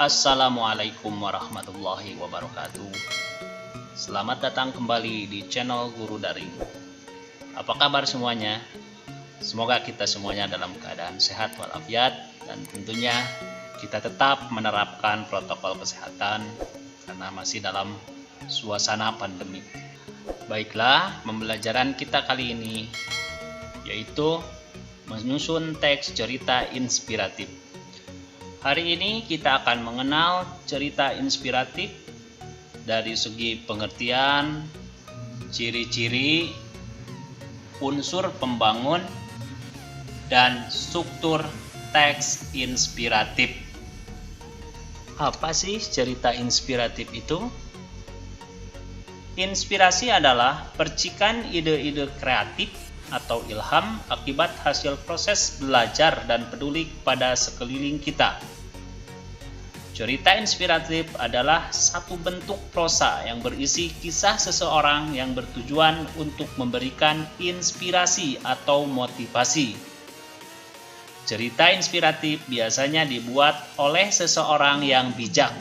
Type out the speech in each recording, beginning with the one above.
Assalamualaikum warahmatullahi wabarakatuh. Selamat datang kembali di channel Guru Daring. Apa kabar semuanya? Semoga kita semuanya dalam keadaan sehat walafiat dan tentunya kita tetap menerapkan protokol kesehatan karena masih dalam suasana pandemi. Baiklah, pembelajaran kita kali ini yaitu menyusun teks cerita inspiratif. Hari ini kita akan mengenal cerita inspiratif dari segi pengertian, ciri-ciri, unsur pembangun, dan struktur teks inspiratif. Apa sih cerita inspiratif itu? Inspirasi adalah percikan ide-ide kreatif atau ilham akibat hasil proses belajar dan peduli pada sekeliling kita. Cerita inspiratif adalah satu bentuk prosa yang berisi kisah seseorang yang bertujuan untuk memberikan inspirasi atau motivasi. Cerita inspiratif biasanya dibuat oleh seseorang yang bijak,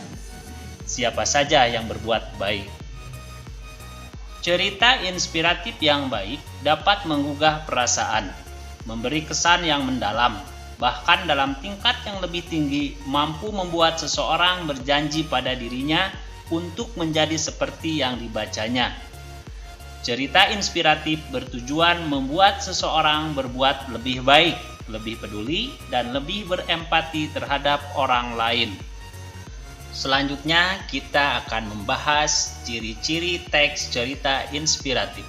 siapa saja yang berbuat baik. Cerita inspiratif yang baik dapat menggugah perasaan, memberi kesan yang mendalam, bahkan dalam tingkat yang lebih tinggi mampu membuat seseorang berjanji pada dirinya untuk menjadi seperti yang dibacanya. Cerita inspiratif bertujuan membuat seseorang berbuat lebih baik, lebih peduli, dan lebih berempati terhadap orang lain. Selanjutnya kita akan membahas ciri-ciri teks cerita inspiratif.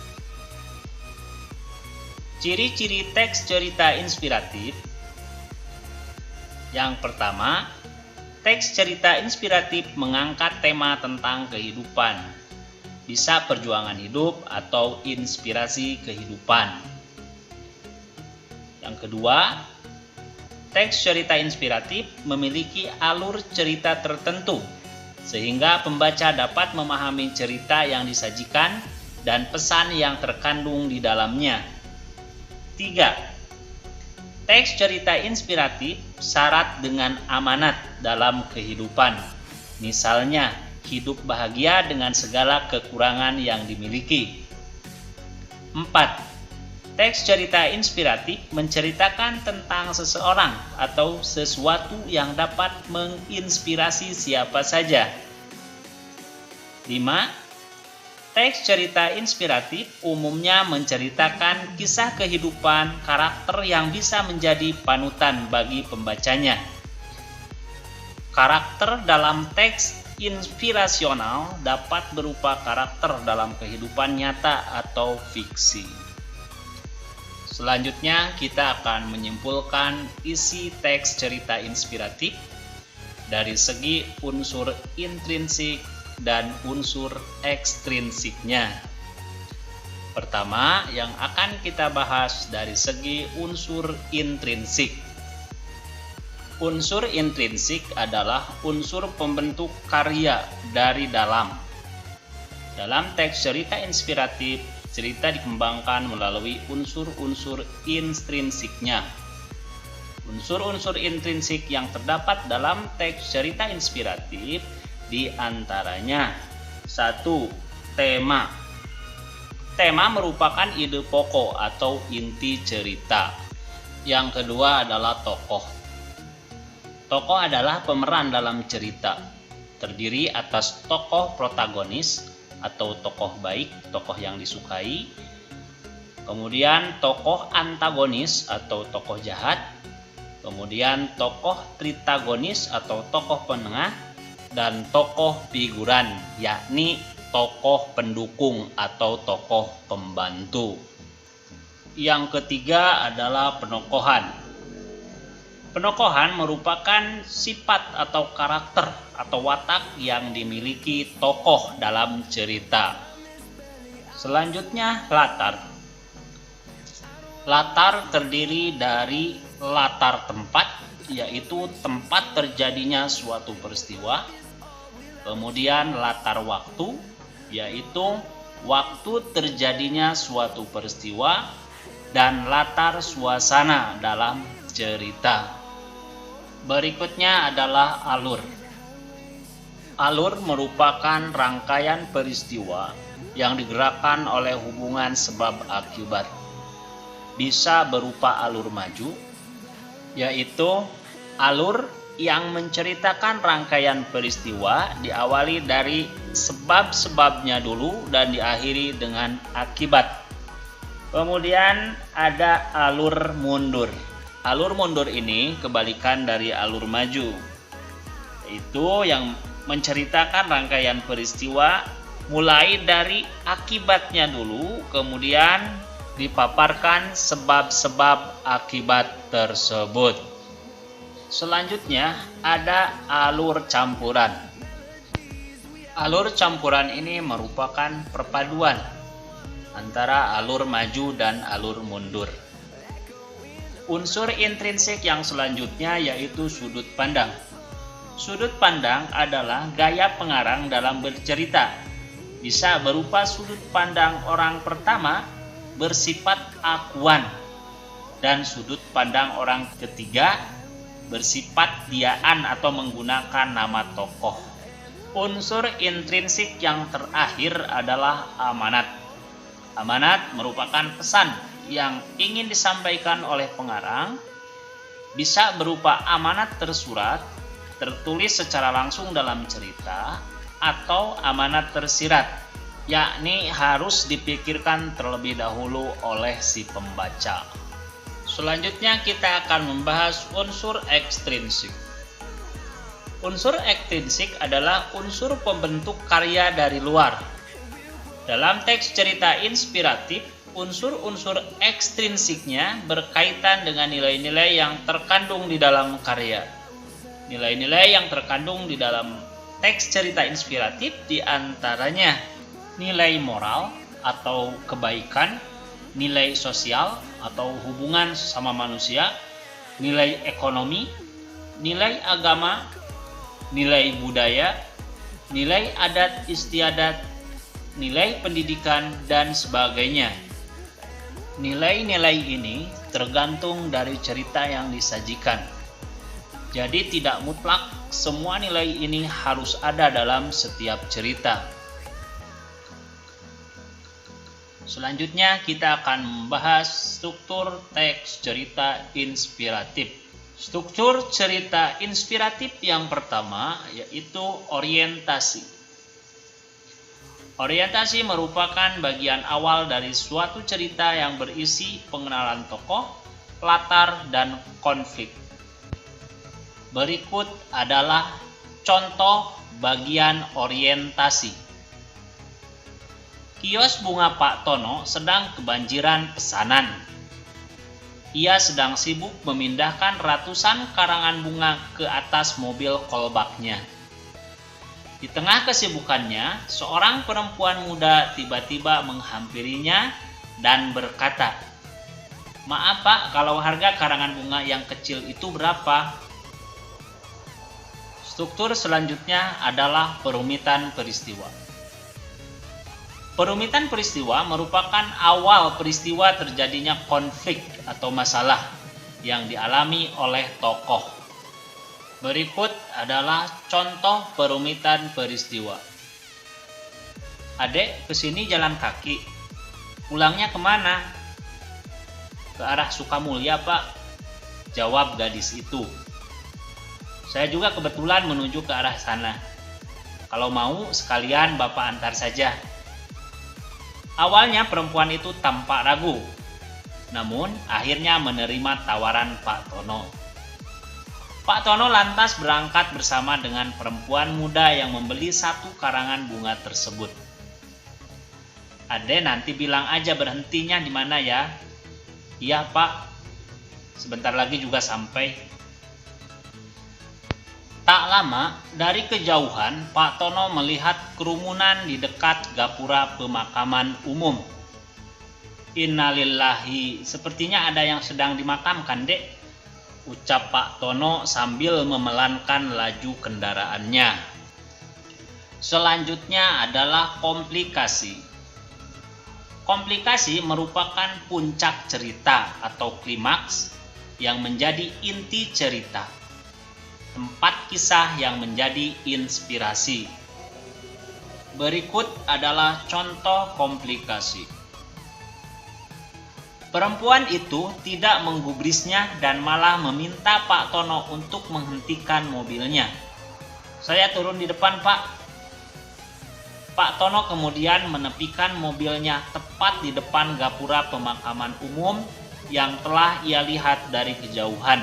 Ciri-ciri teks cerita inspiratif. Yang pertama, teks cerita inspiratif mengangkat tema tentang kehidupan, bisa perjuangan hidup atau inspirasi kehidupan. Yang kedua, teks cerita inspiratif memiliki alur cerita tertentu, sehingga pembaca dapat memahami cerita yang disajikan dan pesan yang terkandung di dalamnya. 3. Teks cerita inspiratif syarat dengan amanat dalam kehidupan, misalnya hidup bahagia dengan segala kekurangan yang dimiliki. 4. Teks cerita inspiratif menceritakan tentang seseorang atau sesuatu yang dapat menginspirasi siapa saja. 5. Teks cerita inspiratif umumnya menceritakan kisah kehidupan karakter yang bisa menjadi panutan bagi pembacanya. Karakter dalam teks inspirasional dapat berupa karakter dalam kehidupan nyata atau fiksi. Selanjutnya kita akan menyimpulkan isi teks cerita inspiratif dari segi unsur intrinsik dan unsur ekstrinsiknya. Pertama, yang akan kita bahas dari segi unsur intrinsik. Unsur intrinsik adalah unsur pembentuk karya dari dalam. Dalam teks cerita inspiratif, cerita dikembangkan melalui unsur-unsur intrinsiknya. Unsur-unsur intrinsik yang terdapat dalam teks cerita inspiratif diantaranya 1. Tema. Tema merupakan ide pokok atau inti cerita. Yang kedua adalah tokoh. Tokoh adalah pemeran dalam cerita, terdiri atas tokoh protagonis atau tokoh baik, tokoh yang disukai, kemudian tokoh antagonis atau tokoh jahat, kemudian tokoh tritagonis atau tokoh penengah, dan tokoh figuran, yakni tokoh pendukung atau tokoh pembantu. Yang ketiga adalah penokohan. Penokohan merupakan sifat atau karakter atau watak yang dimiliki tokoh dalam cerita. Selanjutnya latar. Latar terdiri dari latar tempat, yaitu tempat terjadinya suatu peristiwa. Kemudian latar waktu, yaitu waktu terjadinya suatu peristiwa. Dan latar suasana dalam cerita. Berikutnya adalah alur. Alur merupakan rangkaian peristiwa yang digerakkan oleh hubungan sebab akibat. Bisa berupa alur maju, yaitu alur yang menceritakan rangkaian peristiwa diawali dari sebab-sebabnya dulu dan diakhiri dengan akibat. Kemudian ada alur mundur. Alur mundur ini kebalikan dari alur maju, yaitu yang menceritakan rangkaian peristiwa mulai dari akibatnya dulu, kemudian dipaparkan sebab-sebab akibat tersebut. Selanjutnya ada alur campuran. Alur campuran ini merupakan perpaduan antara alur maju dan alur mundur. Unsur intrinsik yang selanjutnya yaitu sudut pandang. Sudut pandang adalah gaya pengarang dalam bercerita. Bisa berupa sudut pandang orang pertama bersifat akuan dan sudut pandang orang ketiga bersifat diaan atau menggunakan nama tokoh. Unsur intrinsik yang terakhir adalah amanat. Amanat merupakan pesan yang ingin disampaikan oleh pengarang, bisa berupa amanat tersurat, tertulis secara langsung dalam cerita, atau amanat tersirat, yakni harus dipikirkan terlebih dahulu oleh si pembaca. Selanjutnya kita akan membahas unsur ekstrinsik. Unsur ekstrinsik adalah unsur pembentuk karya dari luar. Dalam teks cerita inspiratif, unsur-unsur ekstrinsiknya berkaitan dengan nilai-nilai yang terkandung di dalam karya. Nilai-nilai yang terkandung di dalam teks cerita inspiratif diantaranya nilai moral atau kebaikan, nilai sosial atau hubungan sesama manusia, nilai ekonomi, nilai agama, nilai budaya, nilai adat istiadat, nilai pendidikan, dan sebagainya. Nilai-nilai ini tergantung dari cerita yang disajikan. Jadi tidak mutlak semua nilai ini harus ada dalam setiap cerita. Selanjutnya kita akan membahas struktur teks cerita inspiratif. Struktur cerita inspiratif yang pertama yaitu orientasi. Orientasi merupakan bagian awal dari suatu cerita yang berisi pengenalan tokoh, latar, dan konflik. Berikut adalah contoh bagian orientasi. Kios bunga Pak Tono sedang kebanjiran pesanan. Ia sedang sibuk memindahkan ratusan karangan bunga ke atas mobil kolbaknya. Di tengah kesibukannya, seorang perempuan muda tiba-tiba menghampirinya dan berkata, "Maaf Pak, kalau harga karangan bunga yang kecil itu berapa?" Struktur selanjutnya adalah perumitan peristiwa. Perumitan peristiwa merupakan awal peristiwa terjadinya konflik atau masalah yang dialami oleh tokoh. Berikut adalah contoh perumitan peristiwa. "Adek, kesini jalan kaki. Pulangnya kemana?" "Ke arah Sukamulya, Pak," jawab gadis itu. "Saya juga kebetulan menuju ke arah sana. Kalau mau sekalian Bapak antar saja." Awalnya perempuan itu tampak ragu, namun akhirnya menerima tawaran Pak Tono. Pak Tono lantas berangkat bersama dengan perempuan muda yang membeli satu karangan bunga tersebut. "Ade nanti bilang aja berhentinya di mana ya?" "Iya Pak, sebentar lagi juga sampai." Tak lama, dari kejauhan Pak Tono melihat kerumunan di dekat gapura pemakaman umum. "Innalillahi, sepertinya ada yang sedang dimakamkan, Dek," ucap Pak Tono sambil memelankan laju kendaraannya. Selanjutnya adalah komplikasi. Komplikasi merupakan puncak cerita atau klimaks yang menjadi inti cerita. Tempat kisah yang menjadi inspirasi. Berikut adalah contoh komplikasi. Perempuan itu tidak menggubrisnya dan malah meminta Pak Tono untuk menghentikan mobilnya. "Saya turun di depan, Pak." Pak Tono kemudian menepikan mobilnya tepat di depan gapura pemakaman umum yang telah ia lihat dari kejauhan.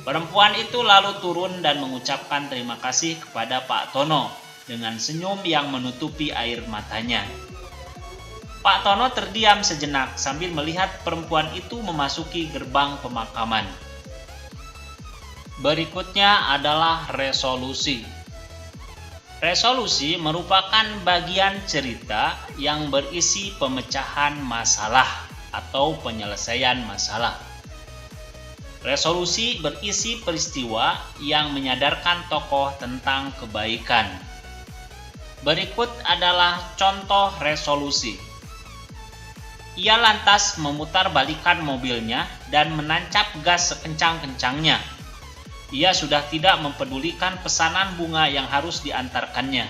Perempuan itu lalu turun dan mengucapkan terima kasih kepada Pak Tono dengan senyum yang menutupi air matanya. Pak Tono terdiam sejenak sambil melihat perempuan itu memasuki gerbang pemakaman. Berikutnya adalah resolusi. Resolusi merupakan bagian cerita yang berisi pemecahan masalah atau penyelesaian masalah. Resolusi berisi peristiwa yang menyadarkan tokoh tentang kebaikan. Berikut adalah contoh resolusi. Ia lantas memutarbalikkan mobilnya dan menancap gas sekencang-kencangnya. Ia sudah tidak mempedulikan pesanan bunga yang harus diantarkannya.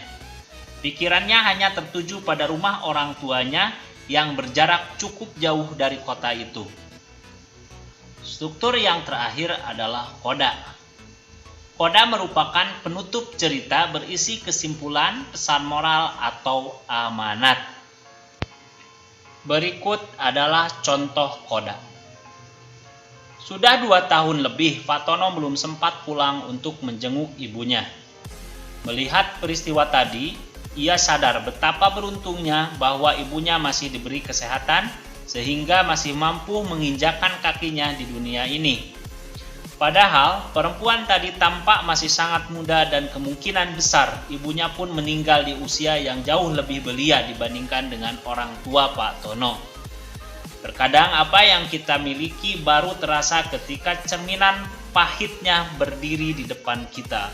Pikirannya hanya tertuju pada rumah orang tuanya yang berjarak cukup jauh dari kota itu. Struktur yang terakhir adalah koda. Koda merupakan penutup cerita berisi kesimpulan, pesan moral, atau amanat. Berikut adalah contoh koda. Sudah 2 tahun lebih Pak Tono belum sempat pulang untuk menjenguk ibunya. Melihat peristiwa tadi, ia sadar betapa beruntungnya bahwa ibunya masih diberi kesehatan sehingga masih mampu menginjakkan kakinya di dunia ini. Padahal perempuan tadi tampak masih sangat muda dan kemungkinan besar ibunya pun meninggal di usia yang jauh lebih belia dibandingkan dengan orang tua Pak Tono. Terkadang apa yang kita miliki baru terasa ketika cerminan pahitnya berdiri di depan kita.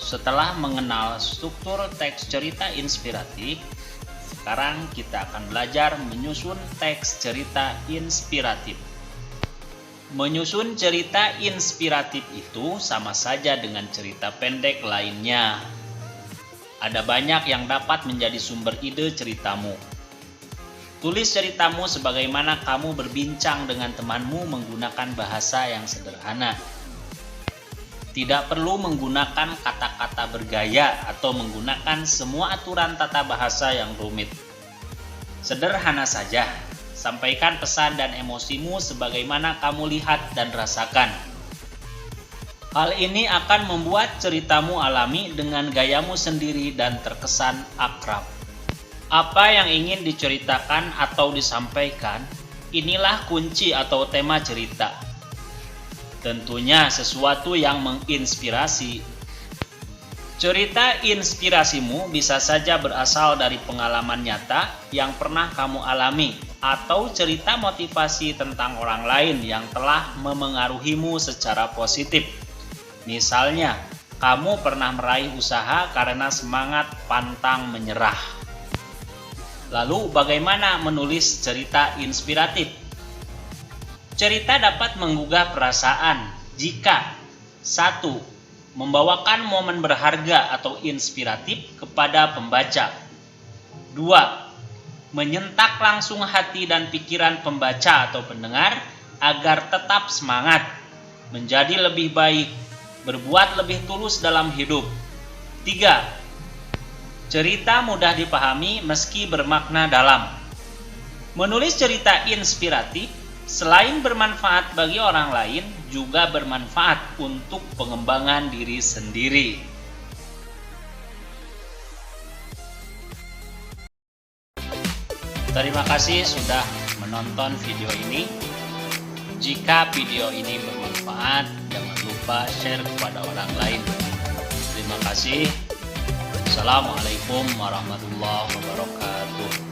Setelah mengenal struktur teks cerita inspiratif, sekarang kita akan belajar menyusun teks cerita inspiratif. Menyusun cerita inspiratif itu sama saja dengan cerita pendek lainnya. Ada banyak yang dapat menjadi sumber ide ceritamu. Tulis ceritamu sebagaimana kamu berbincang dengan temanmu menggunakan bahasa yang sederhana. Tidak perlu menggunakan kata-kata bergaya atau menggunakan semua aturan tata bahasa yang rumit. Sederhana saja. Sampaikan pesan dan emosimu sebagaimana kamu lihat dan rasakan. Hal ini akan membuat ceritamu alami dengan gayamu sendiri dan terkesan akrab. Apa yang ingin diceritakan atau disampaikan, inilah kunci atau tema cerita. Tentunya sesuatu yang menginspirasi. Cerita inspirasimu bisa saja berasal dari pengalaman nyata yang pernah kamu alami, atau cerita motivasi tentang orang lain yang telah memengaruhimu secara positif. Misalnya, kamu pernah meraih usaha karena semangat pantang menyerah. Lalu, bagaimana menulis cerita inspiratif? Cerita dapat menggugah perasaan jika 1. Membawakan momen berharga atau inspiratif kepada pembaca. 2. Menyentak langsung hati dan pikiran pembaca atau pendengar agar tetap semangat, menjadi lebih baik, berbuat lebih tulus dalam hidup. 3. Cerita mudah dipahami meski bermakna dalam. Menulis cerita inspiratif selain bermanfaat bagi orang lain, juga bermanfaat untuk pengembangan diri sendiri. Terima kasih sudah menonton video ini. Jika video ini bermanfaat, jangan lupa share kepada orang lain. Terima kasih. Assalamualaikum warahmatullahi wabarakatuh.